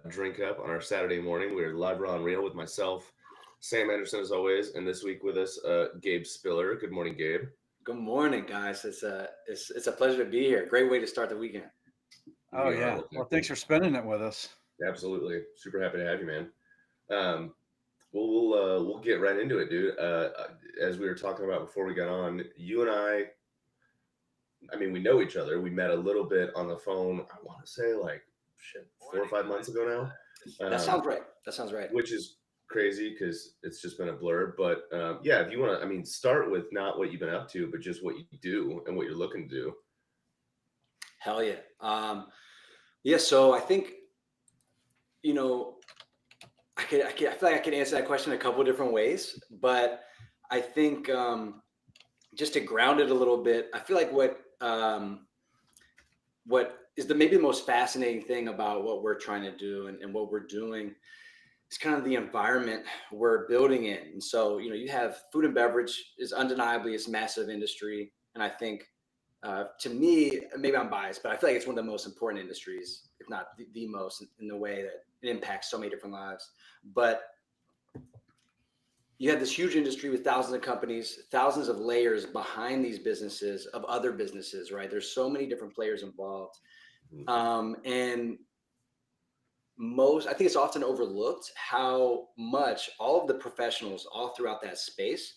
drink up on our Saturday morning. We're live raw and real with myself, Sam Anderson, as always, and this week with us, Gabe Spiller. Good morning, Gabe. Good morning, guys. It's a pleasure to be here. Great way to start the weekend. Oh, We are yeah. looking Well, thanks forward. for spending it with us. Absolutely, super happy to have you, man. Um, we'll get right into it, dude. As we were talking about before we got on, you and I mean, we know each other. We met a little bit on the phone. I want to say like shit, 4 or 5 months ago now. That sounds right. That sounds right. Which is crazy because it's just been a blur. But yeah, if you want to, I mean, start with not what you've been up to, but just what you do and what you're looking to do. Hell yeah. Yeah. So I think you know I feel like I could answer that question a couple of different ways, but I think just to ground it a little bit, I feel like what is the maybe the most fascinating thing about what we're trying to do and what we're doing is kind of the environment we're building in. And so, you have food and beverage is undeniably it's massive industry. And I think to me, maybe I'm biased, but I feel like it's one of the most important industries, if not the most in the way that it impacts so many different lives. But you have this huge industry with thousands of companies, thousands of layers behind these businesses of other businesses, right? There's so many different players involved. Mm. And I think it's often overlooked how much all of the professionals all throughout that space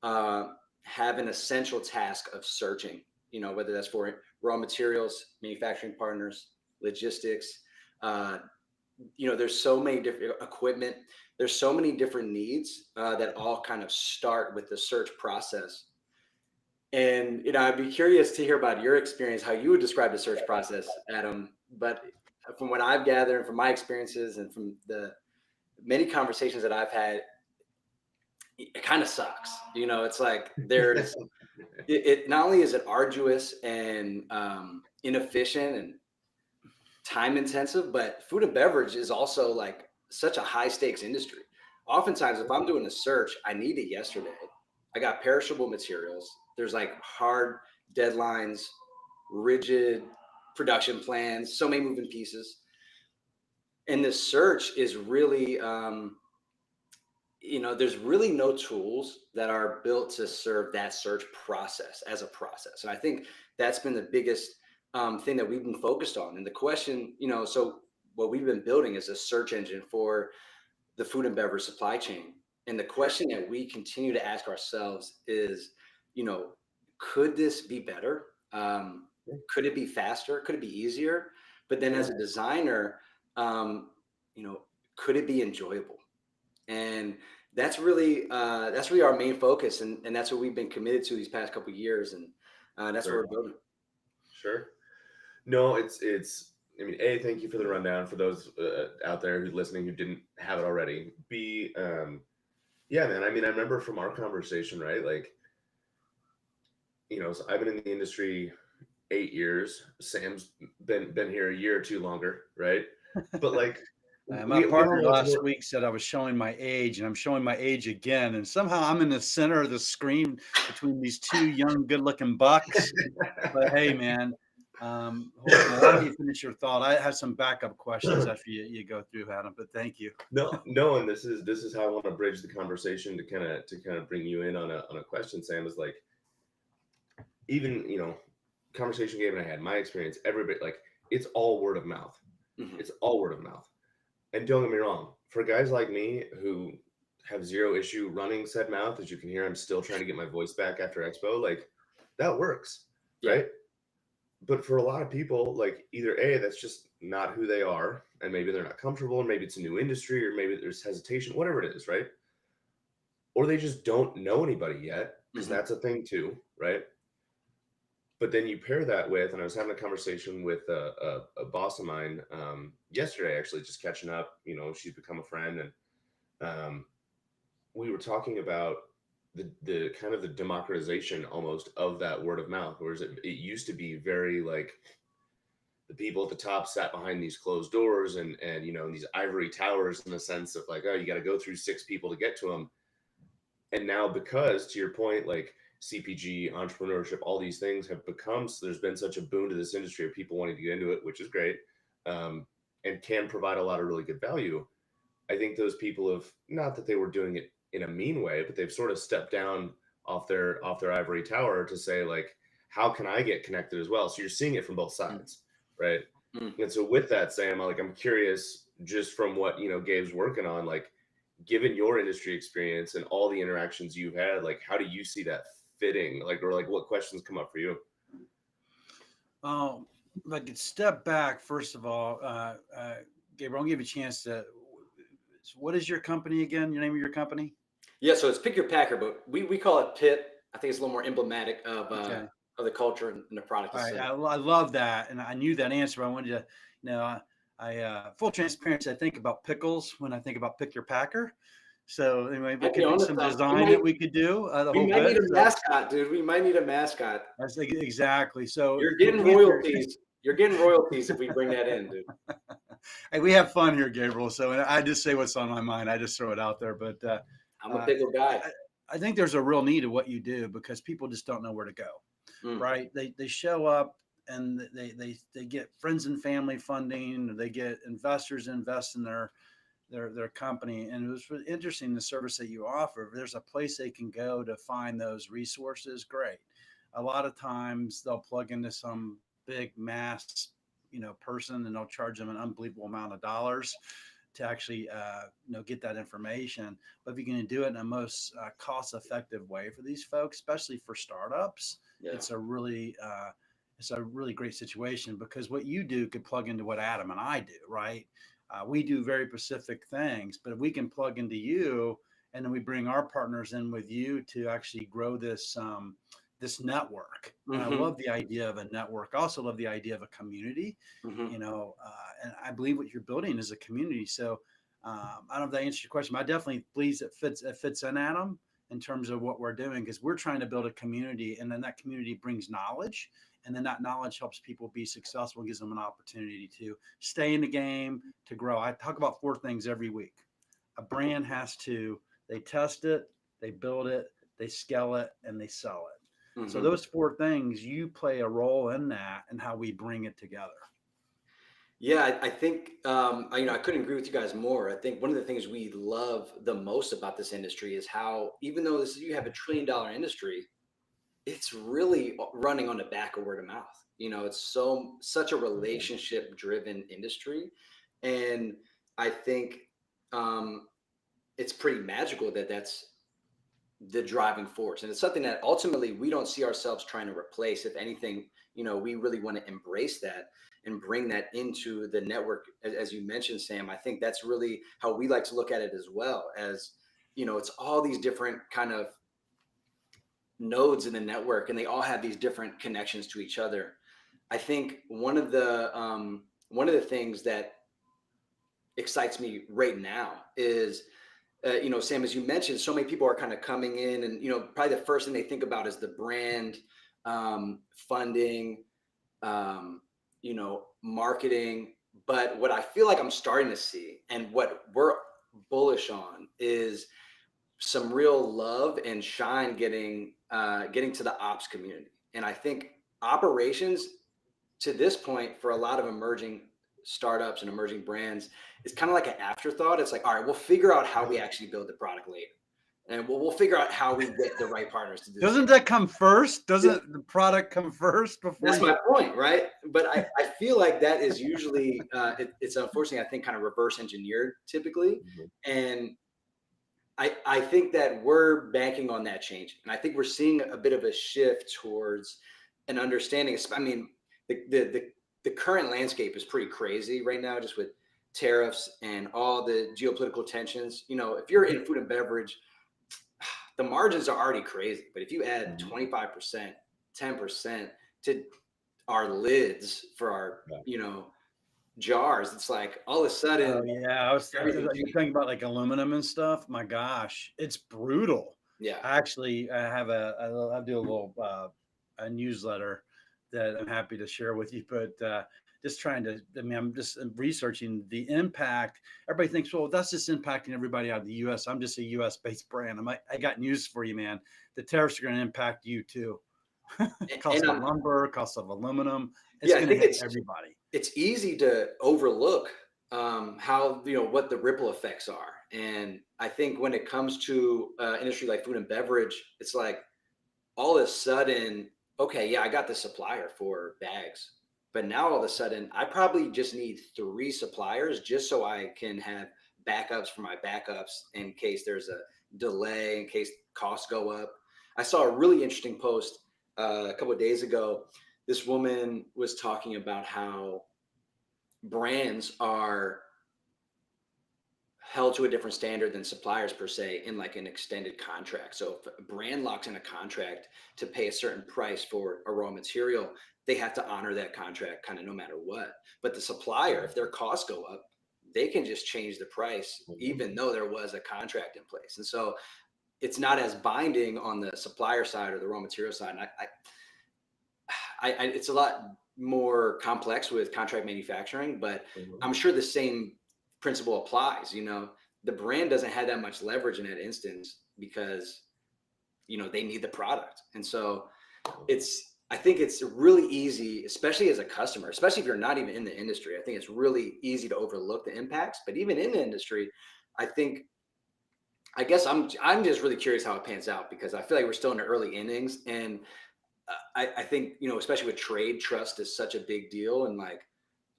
uh, have an essential task of searching, whether that's for raw materials, manufacturing partners, logistics. Uh, there's so many different equipment. There's so many different needs that all kind of start with the search process. And, I'd be curious to hear about your experience, how you would describe the search process, Adam. But from what I've gathered, from my experiences and from the many conversations that I've had, it kind of sucks. It's like it not only is it arduous and inefficient and time intensive, but food and beverage is also like such a high stakes industry. Oftentimes, if I'm doing a search, I need it yesterday. I got perishable materials. There's like hard deadlines, rigid production plans, so many moving pieces. And this search is really, there's really no tools that are built to serve that search process as a process. And I think that's been the biggest thing that we've been focused on. And the question, so what we've been building is a search engine for the food and beverage supply chain. And the question that we continue to ask ourselves is, you know, could this be better? Could it be faster? Could it be easier? But then as a designer, um, you know, could it be enjoyable? And that's really our main focus, and that's what we've been committed to these past couple of years, and that's what Sure, we're building. sure. No, it's. I mean, A, thank you for the rundown for those out there who's listening who didn't have it already. B, yeah, man. I mean, I remember from our conversation, right? Like, so I've been in the industry 8 years. Sam's been here a year or two longer, right? But like, My we partner almost last were. week said I was showing my age, and I'm showing my age again. And somehow I'm in the center of the screen between these two young, good-looking bucks. But hey, man, why don't you finish your thought? I have some backup questions after you go through, Adam. But thank you. No, no, and this is how I want to bridge the conversation to kind of bring you in on a question, Sam, is like, even conversation Gabe and I had, my experience, everybody, like, it's all word of mouth. Mhm. It's all word of mouth. And don't get me wrong, for guys like me who have zero issue running said mouth, as you can hear, I'm still trying to get my voice back after Expo, like, that works, Yeah. right? But for a lot of people, like, either A, that's just not who they are, and maybe they're not comfortable, and maybe it's a new industry, or maybe there's hesitation, whatever it is, right? Or they just don't know anybody yet, because Hmm. that's a thing too, right? But then you pair that with, and I was having a conversation with a boss of mine yesterday, actually, just catching up. She's become a friend, and um, we were talking about the kind of the democratization almost of that word of mouth. Whereas it used to be very like the people at the top sat behind these closed doors and in these ivory towers, in the sense of like, oh, you got to go through six people to get to them. And now, because to your point, like CPG, entrepreneurship, all these things have become, so there's been such a boon to this industry of people wanting to get into it, which is great. um, and can provide a lot of really good value. I think those people have, not that they were doing it in a mean way, but they've sort of stepped down off their ivory tower to say like, how can I get connected as well? So you're seeing it from both sides, right? Mm. And so with that, Sam, like I'm curious, just from what Gabe's working on, like given your industry experience and all the interactions you've had, like how do you see that fitting? Like, or like what questions come up for you? Oh, if I could step back, first of all, Gabriel, I'll give you a chance to. What is your company again? Your name of your company? Yeah, so it's Pick Your Packer, but we call it PIP. I think it's a little more emblematic Okay. of the culture and the product All right. itself. I love that. And I knew that answer. But I wanted to, full transparency, I think about pickles when I think about Pick Your Packer. So anyway, there Might be could be onto some something. design that we could do. The We whole might bit. need a mascot, dude. We might need a mascot. That's exactly. So You're getting royalties. You're getting royalties if we bring that in, dude. Hey, we have fun here, Gabriel. So I just say what's on my mind. I just throw it out there. But I'm a pickle guy. I think there's a real need of what you do because people just don't know where to go, right? They show up and they get friends and family funding. They get investors invest in their company. And it was really interesting, the service that you offer. If there's a place they can go to find those resources, great. A lot of times they'll plug into some big mass person, and they'll charge them an unbelievable amount of dollars to actually get that information. But if you're going to do it in a most cost effective way for these folks, especially for startups, it's a really great situation, because what you do could plug into what Adam and I do, right? We do very specific things, but if we can plug into you, and then we bring our partners in with you to actually grow this network. And I love the idea of a network. I also love the idea of a community, and I believe what you're building is a community. So I don't know if that answers your question, but I definitely believe it fits in, Adam, in terms of what we're doing, because we're trying to build a community, and then that community brings knowledge, and then that knowledge helps people be successful, gives them an opportunity to stay in the game, to grow. I talk about 4 things every week. A brand they test it, they build it, they scale it, and they sell it. So those 4 things, you play a role in that and how we bring it together. Yeah, I think, I couldn't agree with you guys more. I think one of the things we love the most about this industry is how, even though you have $1 trillion industry, it's really running on the back of word of mouth. It's such a relationship driven industry. And I think it's pretty magical that's the driving force. And it's something that ultimately we don't see ourselves trying to replace. If anything, we really want to embrace that and bring that into the network. As you mentioned, Sam, I think that's really how we like to look at it as well. As, it's all these different kind of nodes in the network, and they all have these different connections to each other. I think one of the things that excites me right now is, Sam, as you mentioned, so many people are kind of coming in, and probably the first thing they think about is the brand, funding, marketing. But what I feel like I'm starting to see, and what we're bullish on, is some real love and shine getting to the ops community. And I think operations, to this point, for a lot of emerging startups and emerging brands, it's kind of like an afterthought. It's like, all right, we'll figure out how we actually build the product later, and we'll figure out how we get the right partners to do. Doesn't that come first? Doesn't the product come first before? That's my point, right? But I feel like that is usually it's unfortunately, I think, kind of reverse engineered typically. And I think that we're banking on that change, and I think we're seeing a bit of a shift towards an understanding. I mean, the current landscape is pretty crazy right now, just with tariffs and all the geopolitical tensions. If you're in food and beverage, the margins are already crazy. But if you add 25%, 10% to our lids for our, jars, it's like all of a sudden. I was thinking about like aluminum and stuff. My gosh, it's brutal. Yeah. Actually, I do a little a newsletter that I'm happy to share with you, but I'm just researching the impact. Everybody thinks, well, that's just impacting everybody out of the US. I'm just a US based brand. I'm like, I got news for you, man. The tariffs are going to impact you too. Cost of lumber, cost of aluminum. It's going to hit everybody. It's easy to overlook how, what the ripple effects are. And I think when it comes to industry like food and beverage, it's like all of a sudden, okay, yeah, I got the supplier for bags, but now all of a sudden I probably just need 3 suppliers just so I can have backups for my backups in case there's a delay, in case costs go up. I saw a really interesting post a couple of days ago. This woman was talking about how brands are held to a different standard than suppliers per se in like an extended contract. So if a brand locks in a contract to pay a certain price for a raw material, they have to honor that contract kind of no matter what. But the supplier, if their costs go up, they can just change the price even though there was a contract in place. And so it's not as binding on the supplier side or the raw material side. And it's a lot more complex with contract manufacturing, but I'm sure the same principle applies. The brand doesn't have that much leverage in that instance because they need the product. And so I think it's really easy, especially as a customer, especially if you're not even in the industry. I think it's really easy to overlook the impacts. But even in the industry, I guess I'm just really curious how it pans out, because I feel like we're still in the early innings. And I think, especially with trade, trust is such a big deal. And like,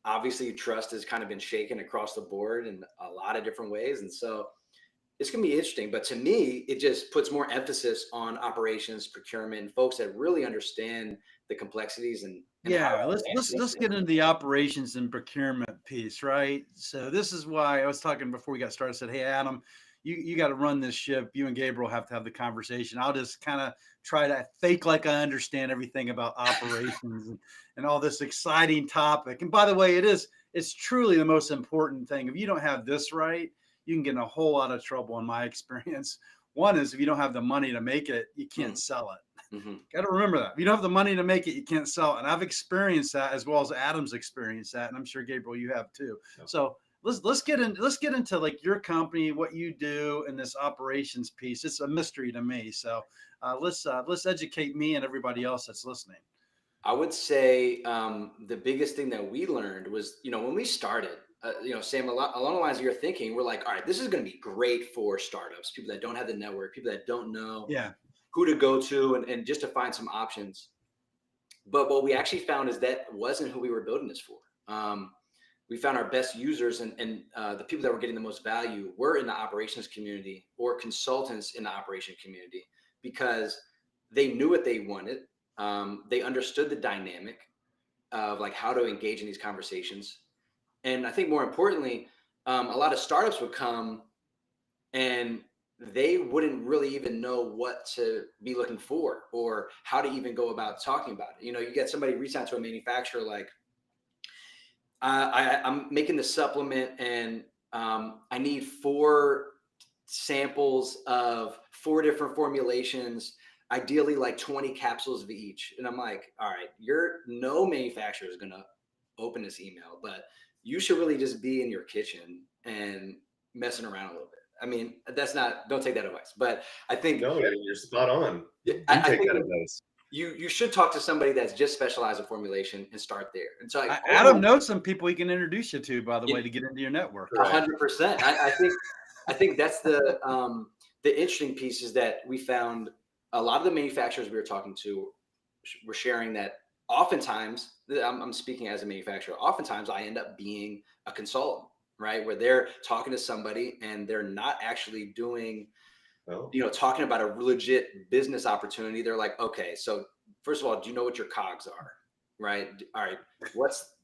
obviously trust has kind of been shaken across the board in a lot of different ways. And so it's going to be interesting, but to me, it just puts more emphasis on operations, procurement, and folks that really understand the complexities and yeah, let's get into the operations and procurement piece, right? So this is why I was talking before we got started. I said, hey, Adam, you got to run this ship. You and Gabriel have to have the conversation. I'll just kind of try to fake like I understand everything about operations and all this exciting topic. And by the way, it's truly the most important thing. If you don't have this right, you can get in a whole lot of trouble in my experience. One is if you don't have the money to make it, you can't sell it. Got to remember that. If you don't have the money to make it, you can't sell it. And I've experienced that, as well as Adam's experienced that. And I'm sure, Gabriel, you have too. Yeah. So let's get into like your company, what you do in this operations piece. It's a mystery to me. So let's educate me and everybody else that's listening. I would say the biggest thing that we learned was, when we started, Sam, along the lines of your thinking, we're like, all right, this is going to be great for startups, people that don't have the network, people that don't know who to go to, and just to find some options. But what we actually found is that wasn't who we were building this for. We found our best users and the people that were getting the most value were in the operations community or consultants in the operation community, because they knew what they wanted. They understood the dynamic of like how to engage in these conversations. And I think more importantly, a lot of startups would come and they wouldn't really even know what to be looking for or how to even go about talking about it. You get somebody reach out to a manufacturer like, I'm making the supplement and I need 4 samples of 4 different formulations, ideally like 20 capsules of each. And I'm like, all right, no manufacturer is going to open this email, but you should really just be in your kitchen and messing around a little bit. I mean, don't take that advice, but I think you're spot on. I take that advice. You should talk to somebody that's just specialized in formulation and start there. And so Adam knows some people he can introduce you to, by the way, to get into your network. 100%. I think that's the interesting piece is that we found a lot of the manufacturers we were talking to were sharing that oftentimes, I'm speaking as a manufacturer, oftentimes I end up being a consultant, right? Where they're talking to somebody and they're not actually doing, talking about a legit business opportunity. They're like, okay, so first of all, do you know what your COGS are, right? All right,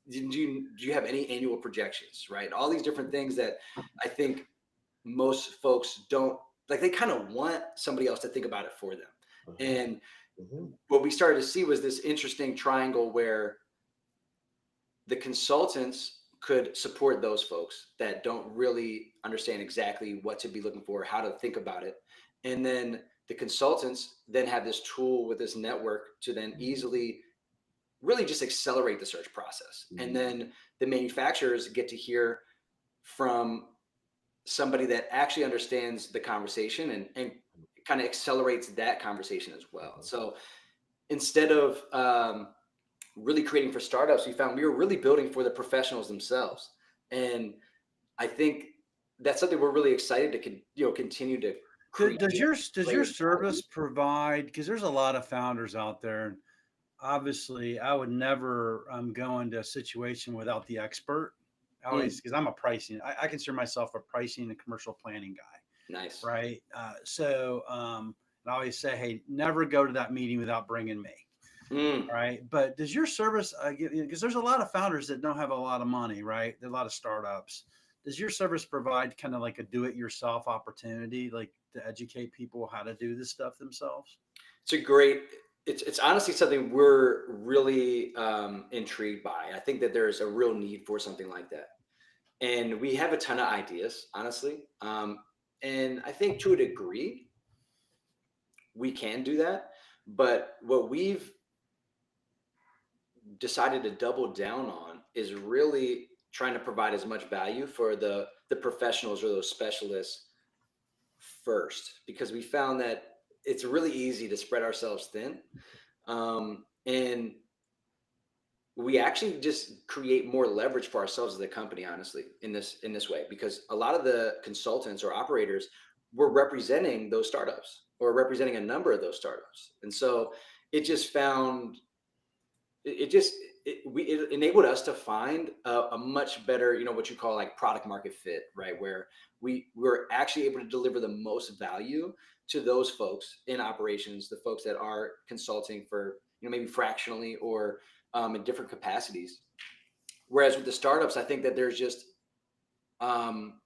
do you have any annual projections, right? All these different things that I think most folks don't, like, they kind of want somebody else to think about it for them. And what we started to see was this interesting triangle where the consultants could support those folks that don't really understand exactly what to be looking for, how to think about it. And then the consultants then have this tool with this network to then easily really just accelerate the search process. And then the manufacturers get to hear from somebody that actually understands the conversation and kind of accelerates that conversation as well. So instead of really creating for startups, we found we were really building for the professionals themselves. And I think that's something we're really excited to continue to create. Does your greater service value. provide, because there's a lot of founders out there, and obviously I would never go into a situation without the expert. I Mm, always, because I'm a pricing, I consider myself a pricing and commercial planning guy, nice. right? And I always say, hey, never go to that meeting without bringing me. Mm. Right. But does your service, because there's a lot of founders that don't have a lot of money, right? There are a lot of startups. Does your service provide kind of like a do it yourself opportunity, like to educate people how to do this stuff themselves? It's a great. It's honestly something we're really intrigued by. I think that there's a real need for something like that, and we have a ton of ideas, honestly. And I think to a degree we can do that. But what we've decided to double down on is really trying to provide as much value for the professionals or those specialists first, because we found that it's really easy to spread ourselves thin, and we actually just create more leverage for ourselves as a company, honestly, in this way, because a lot of the consultants or operators were representing those startups or representing a number of those startups, and so it just found it just it enabled us to find a much better, what you call like product market fit, right? Where we were actually able to deliver the most value to those folks in operations, the folks that are consulting for, maybe fractionally or in different capacities. Whereas with the startups, I think that um,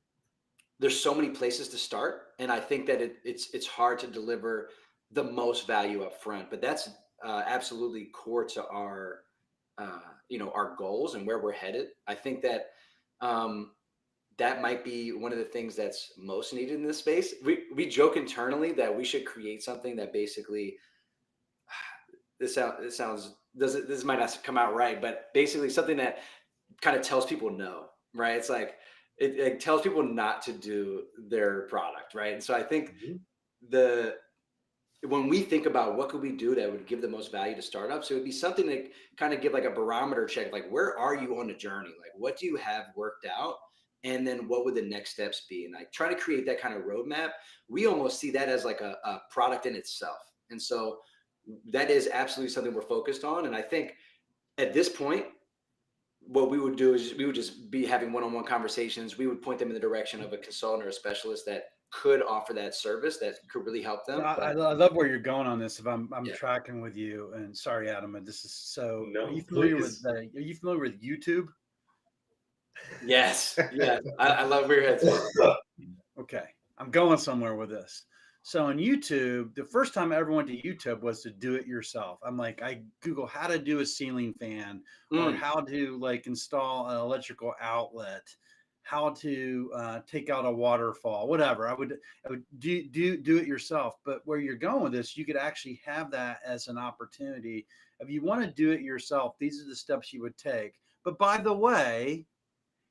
there's so many places to start, and I think that it's hard to deliver the most value up front. But that's absolutely core to our goals and where we're headed. I think that um, that might be one of the things that's most needed in this space. We joke internally that we should create something that basically this sounds doesn't this might not come out right, but basically something that kind of tells people no, right? It's like it tells people not to do their product, right? And so I think Mhm. the when we think about what could we do that would give the most value to startups, it would be something to kind of give like a barometer check, like where are you on the journey? Like what do you have worked out? And then what would the next steps be? And like trying to create that kind of roadmap, we almost see that as like a product in itself. And so that is absolutely something we're focused on. And I think at this point, what we would do is we would just be having one-on-one conversations. We would point them in the direction of a consultant or a specialist that could offer that service that could really help No, them. I But love where you're going on this. If I'm yeah, tracking with you, and sorry, Adam, and this is so. No, Are please. you familiar with YouTube? yes, yes, I love where your head's at. Okay, I'm going somewhere with this. So on YouTube, the first time I ever went to YouTube was to do it yourself. I'm like, I Google how to do a ceiling fan or Mm, how to like install an electrical outlet, how to take out a waterfall, whatever. I would do it yourself. But where you're going with this, you could actually have that as an opportunity. If you want to do it yourself, these are the steps you would take. But by the way,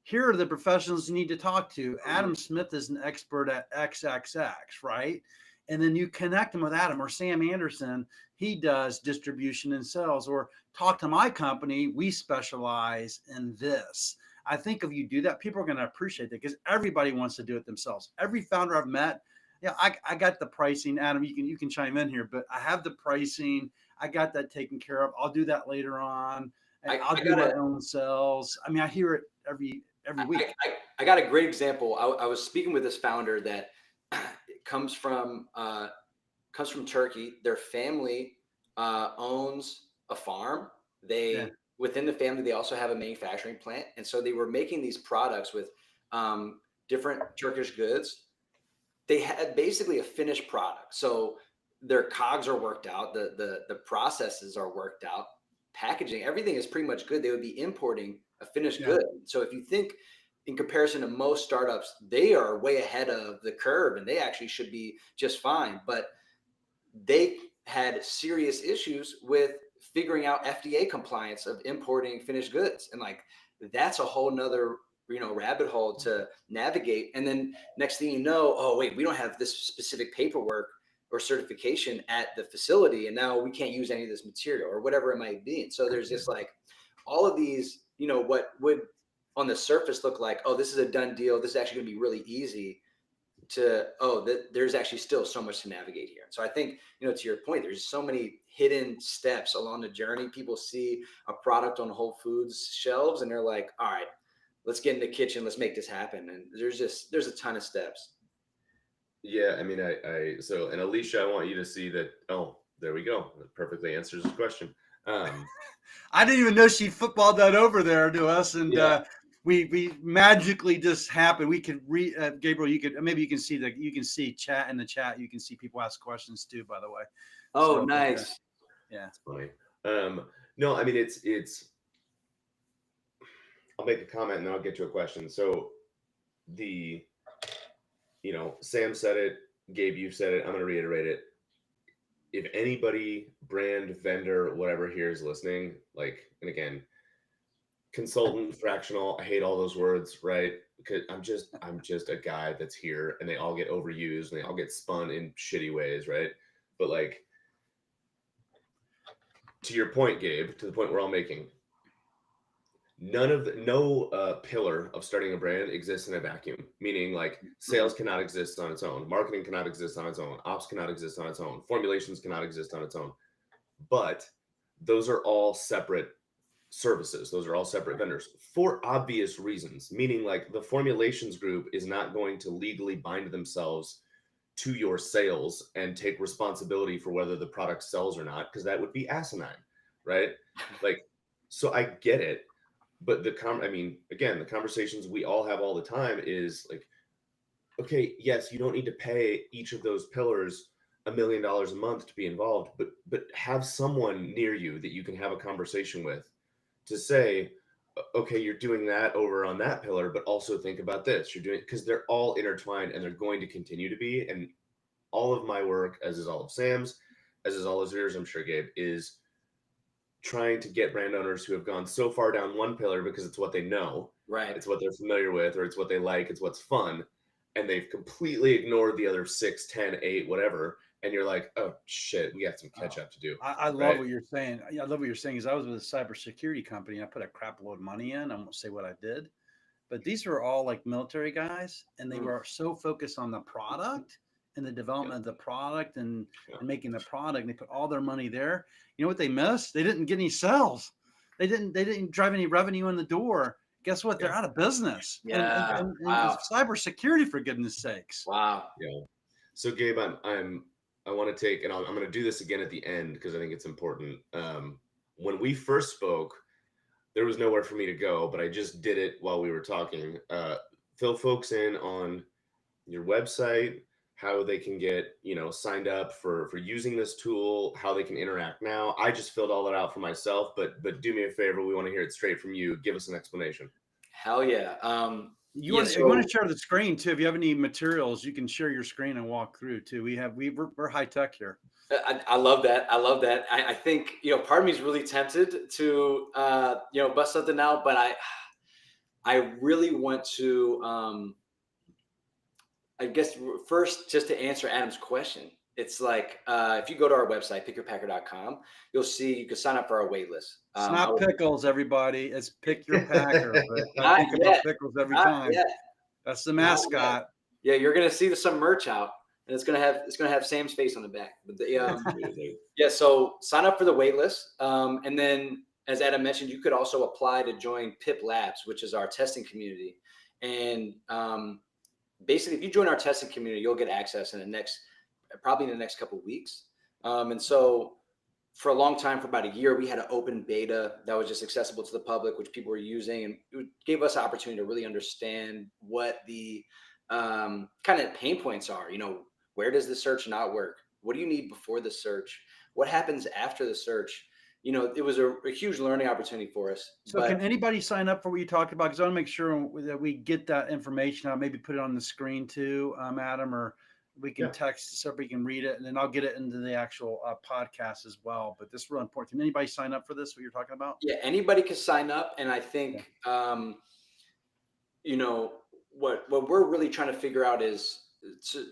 here are the professionals you need to talk to. mhm. Adam Smith is an expert at XXX, right? And then you connect them with Adam or Sam Anderson. He does distribution and sales, or talk to my company. We specialize in this. I think if you do that, people are going to appreciate that because everybody wants to do it themselves. Every founder I've met, yeah, I got the pricing. Adam, you can chime in here, but I have the pricing. I got that taken care of. I'll do that later on. And I, I'll I do got my a own sales. I mean, I hear it every week. I got a great example. I was speaking with this founder that comes from comes from Turkey. Their family owns a farm. Yeah. Within the family, they also have a manufacturing plant, and so they were making these products with um, different Turkish goods. They had basically a finished product. So their cogs are worked out, the processes are worked out, packaging, everything is pretty much good. They would be importing a finished Yeah. good. So if you think in comparison to most startups, they are way ahead of the curve and they actually should be just fine. But they had serious issues with figuring out FDA compliance of importing finished goods. And like that's a whole nother rabbit hole to navigate. And then next thing you know, oh wait, we don't have this specific paperwork or certification at the facility, and now we can't use any of this material or whatever it might be. And so there's just like all of these, what would on the surface look like, oh, this is a done deal, this is actually going to be really easy, to, oh, there's actually still so much to navigate here. So I think, to your point, there's so many hidden steps along the journey. People see a product on Whole Foods shelves and they're like, all right, let's get in the kitchen, let's make this happen. And there's a ton of steps. Yeah, I mean, so, and Alicia, I want you to see that. Oh, there we go. That perfectly answers the question. I didn't even know she footballed that over there to us, and we magically just happened. We could read, Gabriel. You can see chat in the chat. You can see people ask questions too. By the way. Oh, so, nice. Yeah, it's funny. No, I mean it's. I'll make a comment and then I'll get to a question. So, Sam said it, Gabe, you said it. I'm going to reiterate it. If anybody, brand, vendor, whatever here is listening, like, and again, consultant, fractional, I hate all those words, right? Because I'm just a guy that's here, and they all get overused and they all get spun in shitty ways, right? But like, to your point, Gabe, to the point we're all making, no pillar of starting a brand exists in a vacuum, meaning like sales cannot exist on its own, marketing cannot exist on its own, ops cannot exist on its own, formulations cannot exist on its own. But those are all separate services. Those are all separate vendors for obvious reasons, meaning like the formulations group is not going to legally bind themselves to your sales and take responsibility for whether the product sells or not, because that would be asinine, right? Like, so I get it. But the conversations we all have all the time is like, okay, yes, you don't need to pay each of those pillars $1 million a month to be involved, but have someone near you that you can have a conversation with to say, okay, you're doing that over on that pillar, but also think about this. You're doing, because they're all intertwined and they're going to continue to be. And all of my work, as is all of Sam's, as is all of yours, I'm sure, Gabe, is trying to get brand owners who have gone so far down one pillar because it's what they know, right? It's what they're familiar with, or it's what they like, it's what's fun, and they've completely ignored the other 6, 10, 8, whatever. And you're like, oh shit, we got some catch up to do. I love what you're saying. I love what you're saying. Is I was with a cybersecurity company and I put a crap load of money in. I won't say what I did, but these were all like military guys, and they were so focused on the product and the development of the product and making the product. And they put all their money there. You know what they missed? They didn't get any sales. They didn't drive any revenue in the door. Guess what? They're out of business. Yeah. And cybersecurity, for goodness sakes. Wow. Yeah. So Gabe, I want to take, and I'm going to do this again at the end because I think it's important. When we first spoke, there was nowhere for me to go, but I just did it while we were talking. Fill folks in on your website, how they can get, signed up for using this tool, how they can interact now. I just filled all that out for myself, but do me a favor. We want to hear it straight from you. Give us an explanation. Hell yeah. You want to share the screen too. If you have any materials, you can share your screen and walk through too. We're high tech here. I love that. I think, part of me is really tempted to, bust something out, but I really want to, I guess first, just to answer Adam's question, it's like, if you go to our website, pickyourpacker.com, you'll see you can sign up for our wait list. It's not pickles, everybody. It's Pick Your Packer. Not think yet. About pickles every Not time. yet. That's the mascot. Yeah, you're gonna see some merch out, and it's gonna have Sam's face on the back. But so sign up for the wait list, and then as Adam mentioned, you could also apply to join PIP Labs, which is our testing community, and basically, if you join our testing community, you'll get access in the next couple of weeks. And so for a long time, for about a year, we had an open beta that was just accessible to the public, which people were using. And it gave us an opportunity to really understand what the kind of pain points are. Where does the search not work? What do you need before the search? What happens after the search? It was a huge learning opportunity for us. So can anybody sign up for what you talked about? Because I want to make sure that we get that information out, maybe put it on the screen too, Adam, or we can text so everybody can read it, and then I'll get it into the actual podcast as well. But this is real important. Can anybody sign up for this, what you're talking about? Yeah, anybody can sign up. And I think, what we're really trying to figure out is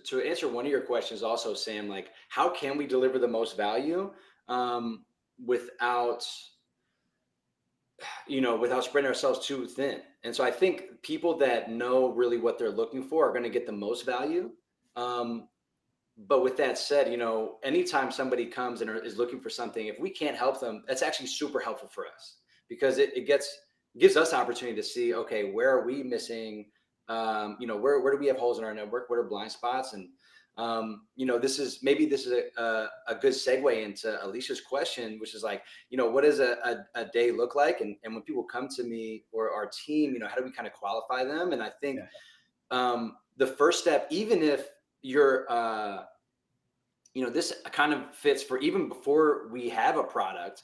to answer one of your questions also, Sam, like how can we deliver the most value without spreading ourselves too thin. And so I think people that know really what they're looking for are going to get the most value. But with that said, anytime somebody comes and is looking for something, if we can't help them, that's actually super helpful for us, because it gives us opportunity to see, okay, where are we missing? Where do we have holes in our network? What are blind spots? And this is a good segue into Alicia's question, which is like, what does a day look like? And when people come to me or our team, how do we kind of qualify them? And I think the first step, even if you're, this kind of fits for even before we have a product,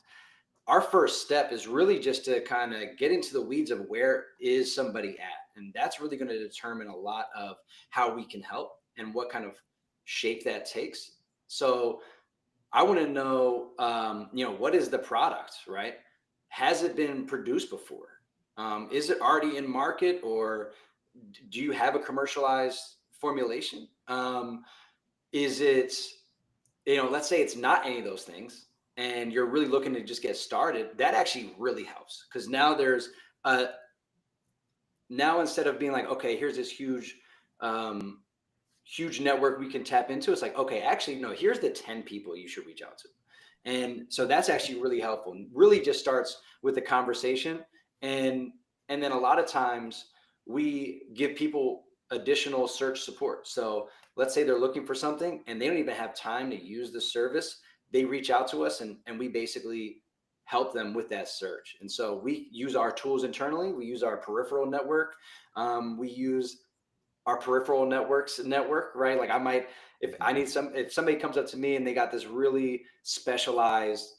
our first step is really just to kind of get into the weeds of where is somebody at. And that's really going to determine a lot of how we can help and what kind of shape that takes. So I want to know, what is the product, right? Has it been produced before? Is it already in market, or do you have a commercialized formulation? Is it, let's say it's not any of those things and you're really looking to just get started. That actually really helps, because now now instead of being like, okay, here's this huge network we can tap into, it's like, okay, actually, no, here's the 10 people you should reach out to. And so that's actually really helpful. And really just starts with a conversation. And then a lot of times we give people additional search support. So let's say they're looking for something and they don't even have time to use the service. They reach out to us and we basically help them with that search. And so we use our tools internally. We use our peripheral network. We use our peripheral network, right? Like if somebody comes up to me and they got this really specialized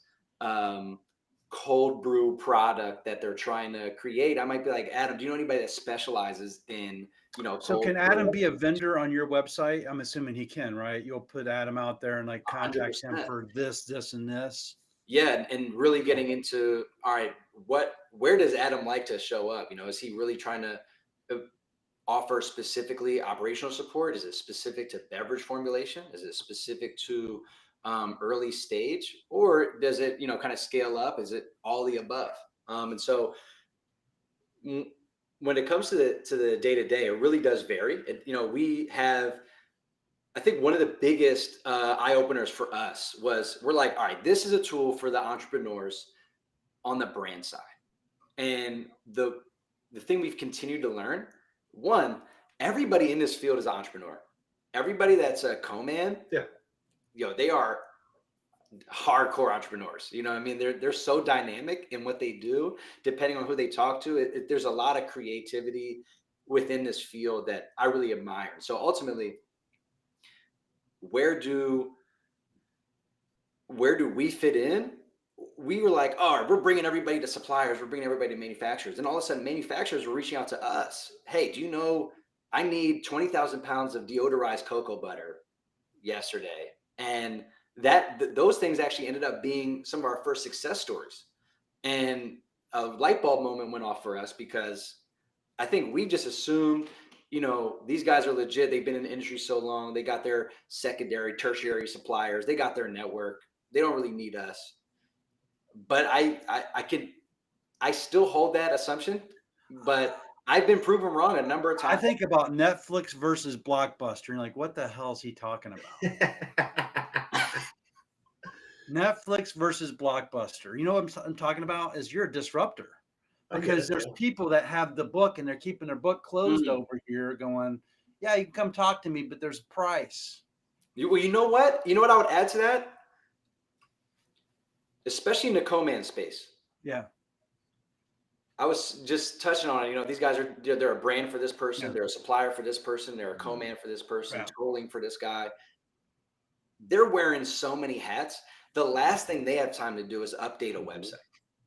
cold brew product that they're trying to create, I might be like, Adam, do you know anybody that specializes in, So can Adam be a vendor on your website? I'm assuming he can, right? You'll put Adam out there and like contact 100%. Him for this, and this. Yeah, and really getting into, all right, where does Adam like to show up? Is he really trying to offer specifically operational support? Is it specific to beverage formulation? Is it specific to early stage, or does it, kind of scale up? Is it all the above? And so when it comes to the day-to-day, it really does vary. We have, I think one of the biggest eye openers for us was, we're like, all right, this is a tool for the entrepreneurs on the brand side. And the thing we've continued to learn, one, everybody in this field is an entrepreneur. Everybody that's a co-man, they are hardcore entrepreneurs. I mean, they're so dynamic in what they do, depending on who they talk to. There's a lot of creativity within this field that I really admire. So ultimately, where do we fit in? We were like, all right, we're bringing everybody to suppliers, we're bringing everybody to manufacturers. And all of a sudden manufacturers were reaching out to us. Hey, do you know, I need 20,000 pounds of deodorized cocoa butter yesterday. And those things actually ended up being some of our first success stories. And a light bulb moment went off for us, because I think we just assumed, these guys are legit. They've been in the industry so long. They got their secondary, tertiary suppliers. They got their network. They don't really need us. But I still hold that assumption, but I've been proven wrong a number of times. I think about Netflix versus Blockbuster, and like, what the hell is he talking about? Netflix versus Blockbuster. You know what I'm talking about? Is you're a disruptor, because there's people that have the book and they're keeping their book closed over here going, yeah, you can come talk to me, but there's a price. Well, you know what? You know what I would add to that? Especially in the co-man space. Yeah. I was just touching on it. These guys they're a brand for this person. Yeah. They're a supplier for this person. They're a co-man for this person, tolling for this guy. They're wearing so many hats. The last thing they have time to do is update a website.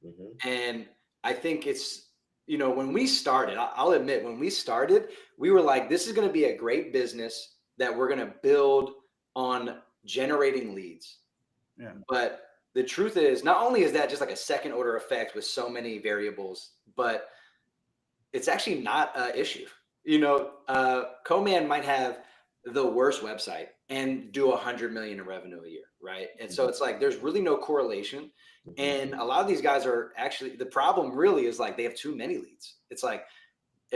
Mm-hmm. And I think it's, when we started, I'll admit, when we started, we were like, this is going to be a great business that we're going to build on generating leads. Yeah. But the truth is, not only is that just like a second order effect with so many variables, but it's actually not an issue. Co-man might have the worst website and do 100 million in revenue a year, right? And so it's like, there's really no correlation. And a lot of these guys are actually, the problem really is like, they have too many leads. It's like,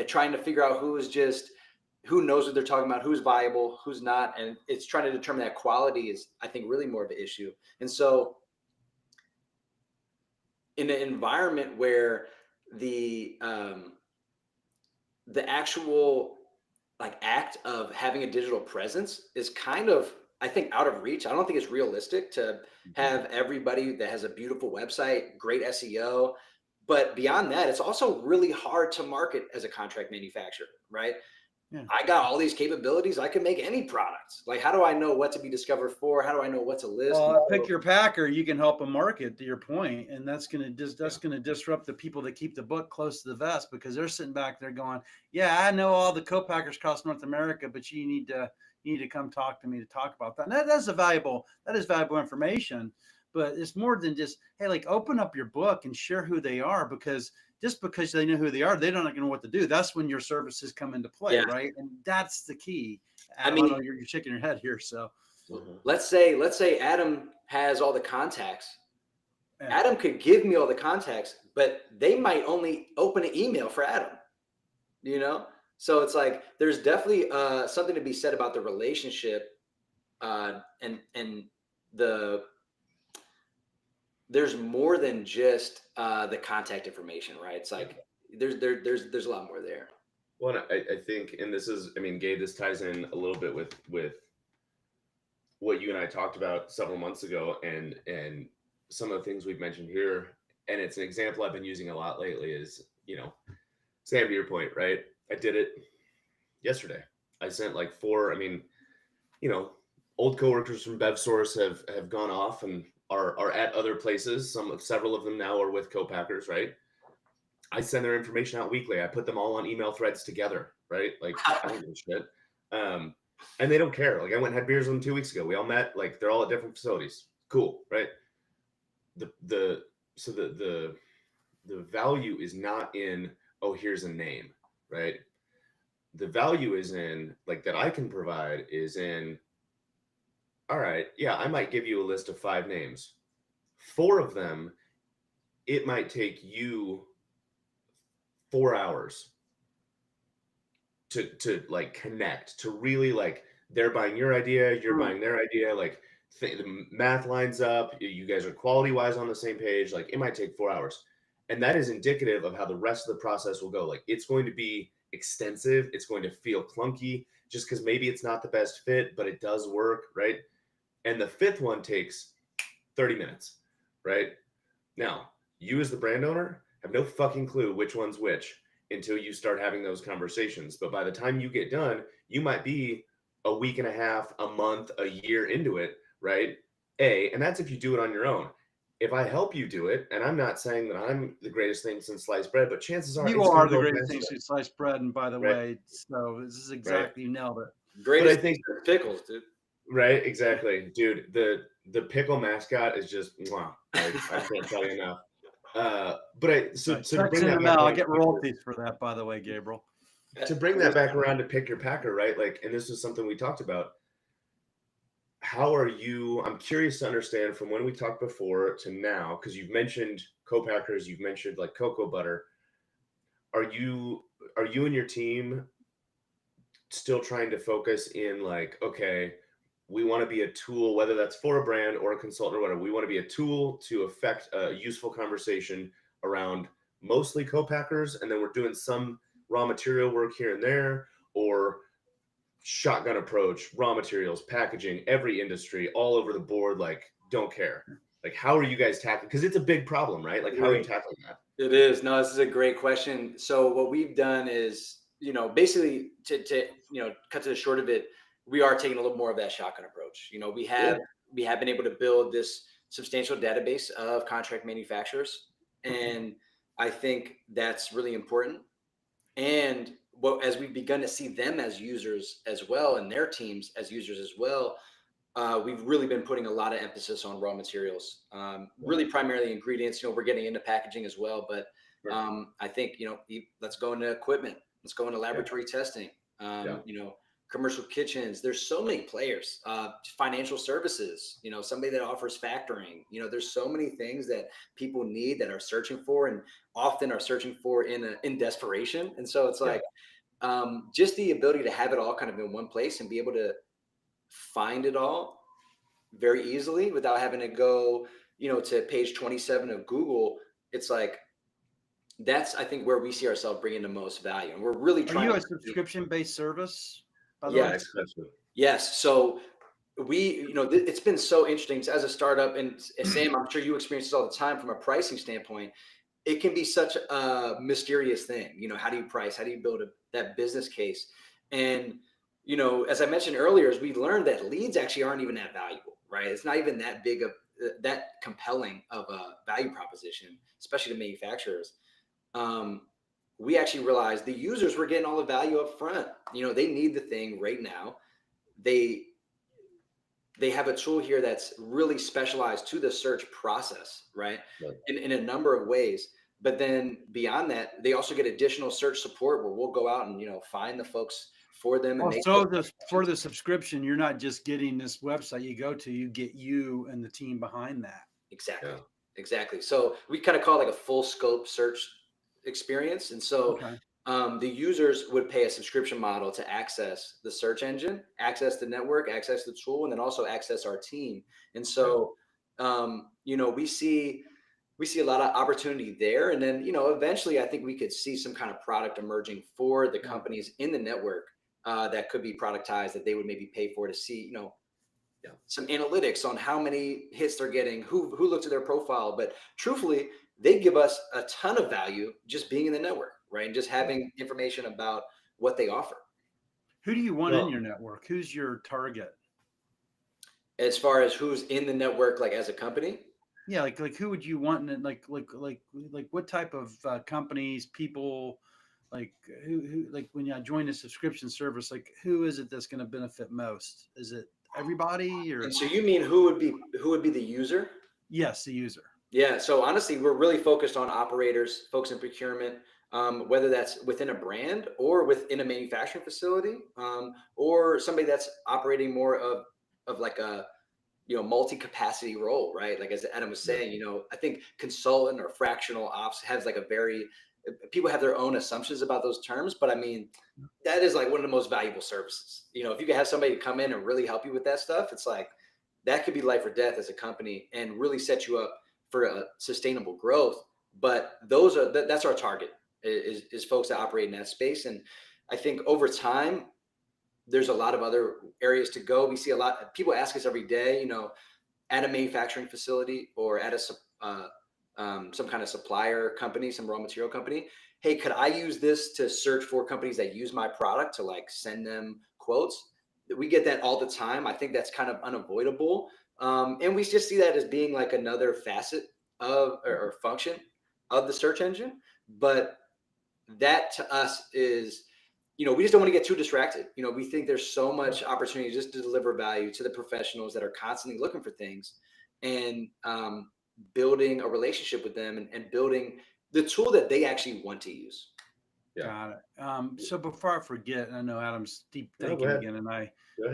trying to figure out who knows what they're talking about, who's viable, who's not. And it's trying to determine that quality is, I think, really more of an issue. And so in an environment where the actual like act of having a digital presence is kind of, I think, out of reach. I don't think it's realistic to have everybody that has a beautiful website, great SEO. But beyond that, it's also really hard to market as a contract manufacturer, right? Yeah. I got all these capabilities. I can make any product. Like, how do I know what to be discovered for? How do I know what to list? Well, Pick Your Packer, you can help them market, to your point, and that's going to disrupt the people that keep the book close to the vest, because they're sitting back there going, "Yeah, I know all the co-packers across North America, but you need to come talk to me to talk about that." And that is valuable information, but it's more than just, hey, like, open up your book and share who they are, because just because they know who they are, they don't know what to do. That's when your services come into play, right? And that's the key. I mean, you're shaking your head here, so. Let's say Adam has all the contacts. Yeah. Adam could give me all the contacts, but they might only open an email for Adam, you know? So it's like, there's definitely something to be said about the relationship and there's more than just the contact information, right? It's like, there's a lot more there. Well, I think, and this is, I mean, Gabe, this ties in a little bit with what you and I talked about several months ago, and some of the things we've mentioned here. And it's an example I've been using a lot lately is, you know, Sam, to your point, right? I did it yesterday. I sent like 4, I mean, you know, old coworkers from BevSource have gone off and are at other places. Several of them now are with co-packers, right? I send their information out weekly. I put them all on email threads together, right? Like, I don't give a shit. And they don't care. Like, I went and had beers with them 2 weeks ago. We all met, like, they're all at different facilities. Cool, right? The value is not in, oh, here's a name, right? The value is in, like, that I can provide is in, all right, yeah, I might give you a list of 5 names. 4 of them, it might take you 4 hours to like connect, to really, like, they're buying your idea, you're buying their idea, like the math lines up, you guys are quality wise on the same page. Like, it might take 4 hours, and that is indicative of how the rest of the process will go. Like, it's going to be extensive, it's going to feel clunky, just because maybe it's not the best fit, but it does work, right? And the 5th one takes 30 minutes, right? Now, you as the brand owner have no fucking clue which one's which until you start having those conversations. But by the time you get done, you might be a week and a half, a month, a year into it, right? And that's if you do it on your own. If I help you do it, and I'm not saying that I'm the greatest thing since sliced bread, but chances are you are the greatest thing since sliced bread. And by the way, so this is exactly, you nailed it. Greatest, but I think pickles, dude. Right, exactly, dude. The pickle mascot is just, wow. I can't tell you enough. But I get royalties for that, by the way, Gabriel. To bring that back around to Pick Your Packer, right? Like, and this is something we talked about. How are you? I'm curious to understand from when we talked before to now, because you've mentioned co-packers, you've mentioned like cocoa butter. Are you and your team still trying to focus in, like, okay, we want to be a tool, whether that's for a brand or a consultant or whatever, we want to be a tool to affect a useful conversation around mostly co-packers, and then we're doing some raw material work here and there, or shotgun approach, raw materials, packaging, every industry, all over the board, like, don't care. Like, how are you guys tackling? Because it's a big problem, right? Like, how are you tackling that? It is. No, this is a great question. So what we've done is, you know, basically to you know, cut to the short of it, we are taking a little more of that shotgun approach. You know, we have been able to build this substantial database of contract manufacturers, and I think that's really important. And as we've begun to see them as users as well, and their teams as users as well, we've really been putting a lot of emphasis on raw materials, really primarily ingredients. You know, we're getting into packaging as well, but I think, you know, let's go into equipment, let's go into laboratory testing, you know, commercial kitchens. There's so many players, financial services, somebody that offers factoring, there's so many things that people need that are searching for and often are searching for in desperation. And so it's like, just the ability to have it all kind of in one place and be able to find it all very easily without having to go, to page 27 of Google. It's like, that's, I think, where we see ourselves bringing the most value. And we're really trying Are you to a subscription-based service, by the Yeah. way? Next question. Yes. So it's been so interesting as a startup, and Sam, I'm sure you experience this all the time from a pricing standpoint. It can be such a mysterious thing. How do you price? How do you build that business case? And, as I mentioned earlier, as we learned that leads actually aren't even that valuable, right? It's not even that big of that compelling of a value proposition, especially to manufacturers. We actually realized the users were getting all the value up front. They need the thing right now. They have a tool here that's really specialized to the search process, right? Right. In a number of ways. But then beyond that, they also get additional search support where we'll go out and, find the folks for them. And For the subscription, you're not just getting this website you go to, you get you and the team behind that. Exactly. Yeah. Exactly. So we kind of call it like a full scope search experience. And so the users would pay a subscription model to access the search engine, access the network, access the tool, and then also access our team. And so, we see a lot of opportunity there. And then, eventually I think we could see some kind of product emerging for the companies in the network that could be productized, that they would maybe pay for, to see, some analytics on how many hits they're getting, who looked at their profile. But truthfully, they give us a ton of value just being in the network, right? And just having information about what they offer. Who do you want in your network? Who's your target? As far as who's in the network, like as a company? Yeah, like who would you want in it? Like what type of companies, people, like who like when I join a subscription service, like who is it that's going to benefit most? Is it everybody, or? And so you mean who would be the user? Yes, the user. Yeah. So honestly, we're really focused on operators, folks in procurement, whether that's within a brand or within a manufacturing facility, or somebody that's operating more of like a multi-capacity role, right? Like as Adam was saying, I think consultant or fractional ops has like people have their own assumptions about those terms, but I mean, that is like one of the most valuable services. If you could have somebody come in and really help you with that stuff, it's like that could be life or death as a company and really set you up for a sustainable growth. But that's our target is folks that operate in that space. And I think over time, there's a lot of other areas to go. We see a lot of people ask us every day, at a manufacturing facility or at some kind of supplier company, some raw material company, hey, could I use this to search for companies that use my product to like send them quotes? We get that all the time. I think that's kind of unavoidable. And we just see that as being like another facet of or function of the search engine. But that to us is, we just don't want to get too distracted. We think there's so much opportunity just to deliver value to the professionals that are constantly looking for things, and building a relationship with them and building the tool that they actually want to use. Got it. So before I forget, and I know Adam's deep thinking again, and I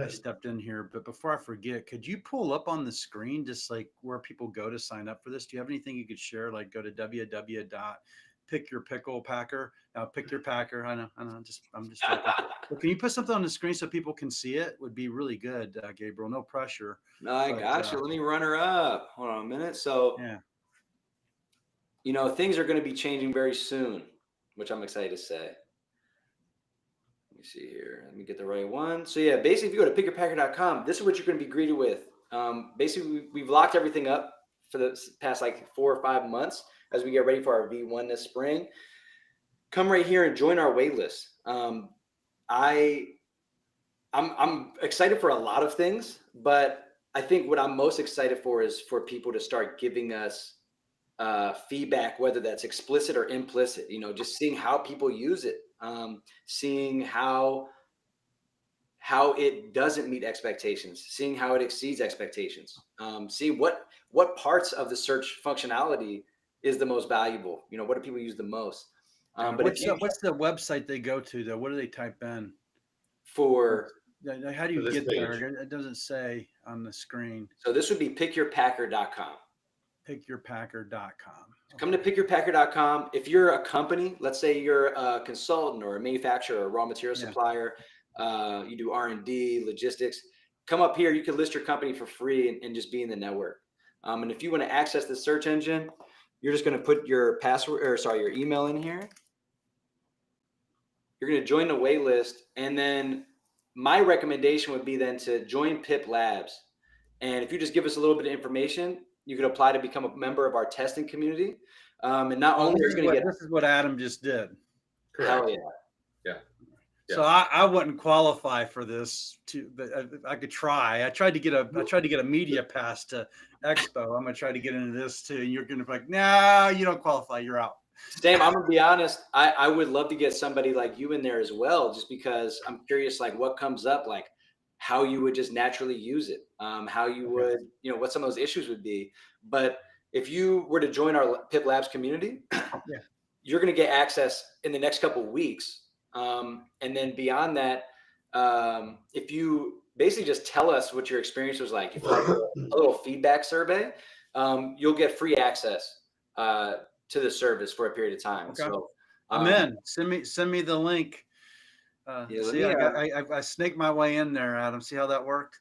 stepped in here, but before I forget, could you pull up on the screen just like where people go to sign up for this? Do you have anything you could share? Like go to www.pickyourpicklepacker. Pick your packer. I know. I'm just joking. But can you put something on the screen so people can see it? Would be really good, Gabriel. No pressure. No, I got you. Let me run her up. Hold on a minute. So, things are going to be changing very soon, which I'm excited to say. Let me see here. Let me get the right one. So yeah, basically if you go to pickyourpacker.com, this is what you're going to be greeted with. Basically we've locked everything up for the past like 4 or 5 months as we get ready for our V1 this spring. Come right here and join our wait list. I'm excited for a lot of things, but I think what I'm most excited for is for people to start giving us feedback, whether that's explicit or implicit, just seeing how people use it, seeing how it doesn't meet expectations, seeing how it exceeds expectations, seeing what parts of the search functionality is the most valuable, what do people use the most. But what's the website they go to though? What do they type in? For How do For you this get there? page. It doesn't say on the screen. So this would be pickyourpacker.com. Pickyourpacker.com. Come to pickyourpacker.com. If you're a company, let's say you're a consultant or a manufacturer or a raw material supplier, you do R&D, logistics, come up here. You can list your company for free and just be in the network. And if you want to access the search engine, you're just going to put your your email in here. You're going to join the wait list. And then my recommendation would be then to join PIP Labs. And if you just give us a little bit of information, you could apply to become a member of our testing community. And not only are you going to get, this is what Adam just did. Correct. hell yeah. Yeah. So I wouldn't qualify for this but I could try. I tried to get a media pass to Expo. I'm gonna try to get into this too. And you're gonna be like, nah, you don't qualify. You're out. Sam, I'm gonna be honest. I would love to get somebody like you in there as well, just because I'm curious, like what comes up, like how you would just naturally use it, how you would, what some of those issues would be. But if you were to join our PIP Labs community, you're gonna get access in the next couple of weeks. And then beyond that, if you basically just tell us what your experience was like, if you like a little feedback survey, you'll get free access to the service for a period of time. Okay. So I'm in. Send me the link. See, I snaked my way in there, Adam. See how that worked?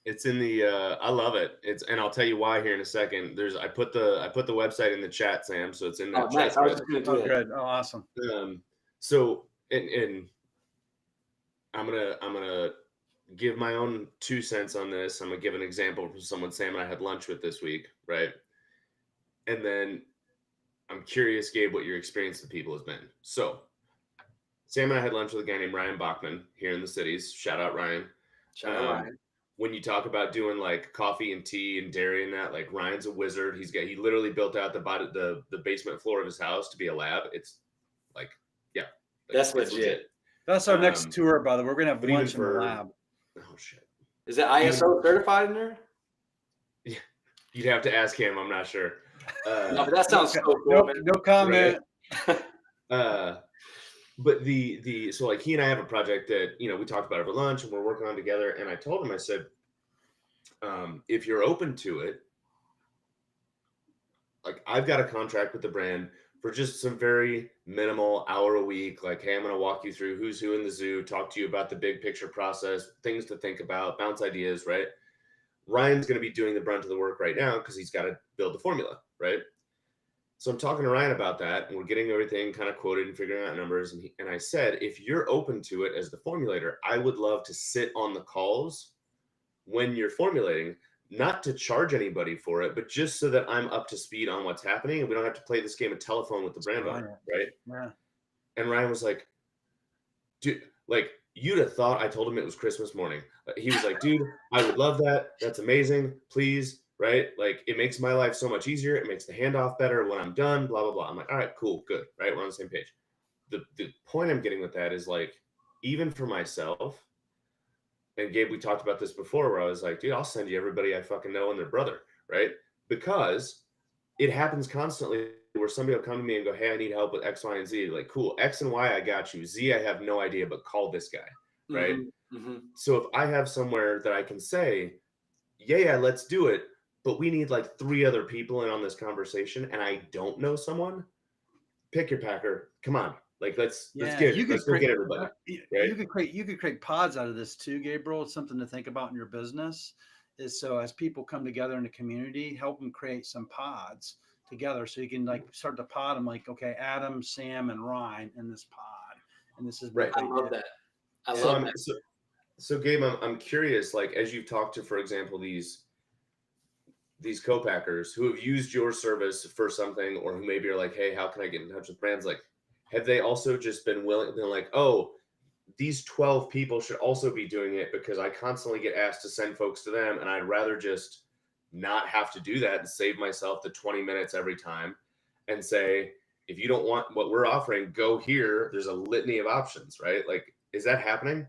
It's in the I love it. And I'll tell you why here in a second. I put the website in the chat, Sam, so it's in that chat. Nice. I was just gonna do it. Good. Oh, awesome. So and I'm gonna give my own 2 cents on this. I'm gonna give an example from someone Sam and I had lunch with this week, right? And then I'm curious, Gabe, what your experience with people has been. So Sam and I had lunch with a guy named Ryan Bachman here in the cities. Shout out Ryan. Shout out Ryan. When you talk about doing like coffee and tea and dairy and that, like Ryan's a wizard. He literally built out the basement floor of his house to be a lab. It's like, that's legit. That's our next tour, by the way. We're gonna have lunch in the lab. Oh shit! Is that ISO certified in there? Yeah, you'd have to ask him. I'm not sure. No, but that sounds so cool. No comment. Right? But so like he and I have a project that we talked about over lunch and we're working on together. And I told him, I said, if you're open to it, like I've got a contract with the brand for just some very minimal hour a week. Like, hey, I'm going to walk you through who's who in the zoo, talk to you about the big picture process, things to think about, bounce ideas, right? Ryan's going to be doing the brunt of the work right now because he's got to build the formula, right? So I'm talking to Ryan about that, and we're getting everything kind of quoted and figuring out numbers. And I said, if you're open to it as the formulator, I would love to sit on the calls when you're formulating, not to charge anybody for it, but just so that I'm up to speed on what's happening and we don't have to play this game of telephone with the brand owner, right? Yeah. And Ryan was like, dude, like you'd have thought I told him it was Christmas morning. He was like, dude, I would love that. That's amazing. Please. Right? Like it makes my life so much easier. It makes the handoff better when I'm done, blah, blah, blah. I'm like, all right, cool, good. Right? We're on the same page. The point I'm getting with that is like, even for myself, and Gabe, we talked about this before where I was like, dude, I'll send you everybody I fucking know and their brother, right? Because it happens constantly where somebody will come to me and go, hey, I need help with X, Y, and Z. Like, cool, X and Y, I got you. Z, I have no idea, but call this guy, right? Mm-hmm. So if I have somewhere that I can say, yeah, let's do it, but we need like 3 other people in on this conversation and I don't know someone, pick your packer. Come on. Like let's go get everybody. Right? You could create pods out of this too, Gabriel. It's something to think about in your business. Is so as people come together in the community, help them create some pods together. So you can like start to pod them like, okay, Adam, Sam, and Ryan in this pod. And this is right. I love that. I love that. So Gabe, I'm curious, like as you've talked to, for example, these co-packers who have used your service for something, or who maybe are like, hey, how can I get in touch with brands? Like, have they also just been like, oh, these 12 people should also be doing it because I constantly get asked to send folks to them. And I'd rather just not have to do that and save myself the 20 minutes every time and say, if you don't want what we're offering, go here. There's a litany of options, right? Like, is that happening?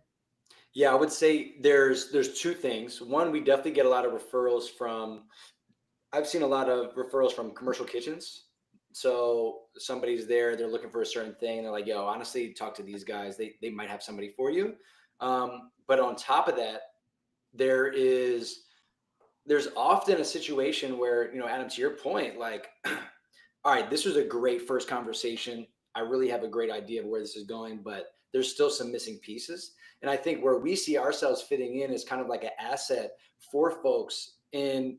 Yeah, I would say there's 2 things. One, we definitely get a lot of referrals I've seen a lot of referrals from commercial kitchens. So somebody's there, they're looking for a certain thing. They're like, yo, honestly, talk to these guys. They might have somebody for you. But on top of that, there's often a situation where, Adam, to your point, like, all right, this was a great first conversation. I really have a great idea of where this is going, but there's still some missing pieces. And I think where we see ourselves fitting in is kind of like an asset for folks in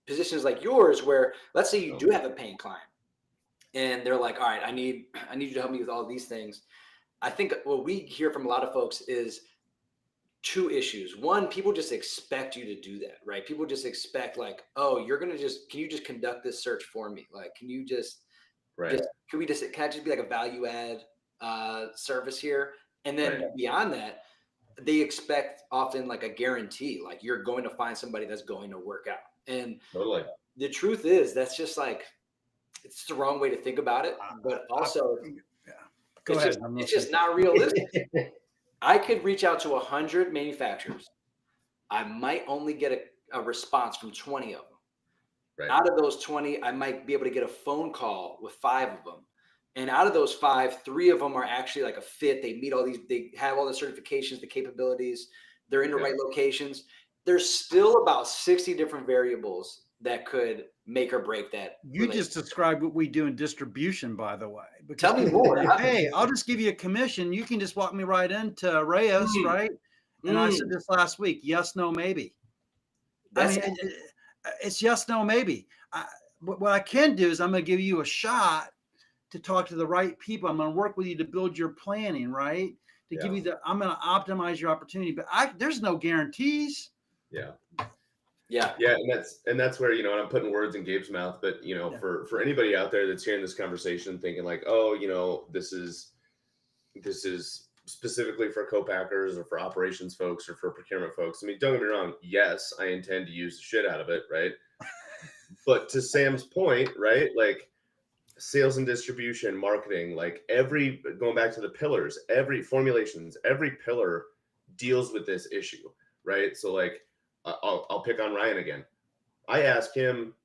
positions like yours, where let's say you do have a paying client and they're like, all right, I need you to help me with all these things. I think what we hear from a lot of folks is two issues. One, people just expect you to do that, right? People just expect, like, oh, can you just conduct this search for me? Like, can you just, Right. can I just be like a value add service here? And then beyond that, they expect often like a guarantee, like you're going to find somebody that's going to work out. And Totally. the truth is that's just like, it's the wrong way to think about it, but also it's just not realistic. I could reach out to 100 manufacturers. I might only get a response from 20 of them. Right. Out of those 20, I might be able to get a phone call with 5 of them. And out of those 5, 3 of them are actually like a fit. They meet they have all the certifications, the capabilities. They're in the right locations. There's still about 60 different variables that could make or break that. You just described what we do in distribution, by the way. Tell me more. Hey, I'll just give you a commission. You can just walk me right into Reyes, right? And I said this last week: yes, no, maybe. It's yes, no, maybe. What I can do is I'm going to give you a shot to talk to the right people. I'm going to work with you to build your planning, right? To give you I'm going to optimize your opportunity, but there's no guarantees. Yeah. And that's where, and I'm putting words in Gabe's mouth, but for anybody out there that's hearing this conversation thinking like, oh, this is specifically for co-packers or for operations folks or for procurement folks. I mean, don't get me wrong. Yes, I intend to use the shit out of it. Right. But to Sam's point, right? Like sales and distribution, marketing, like going back to the pillars, every formulations, every pillar deals with this issue. Right. So like, I'll pick on Ryan again. I ask him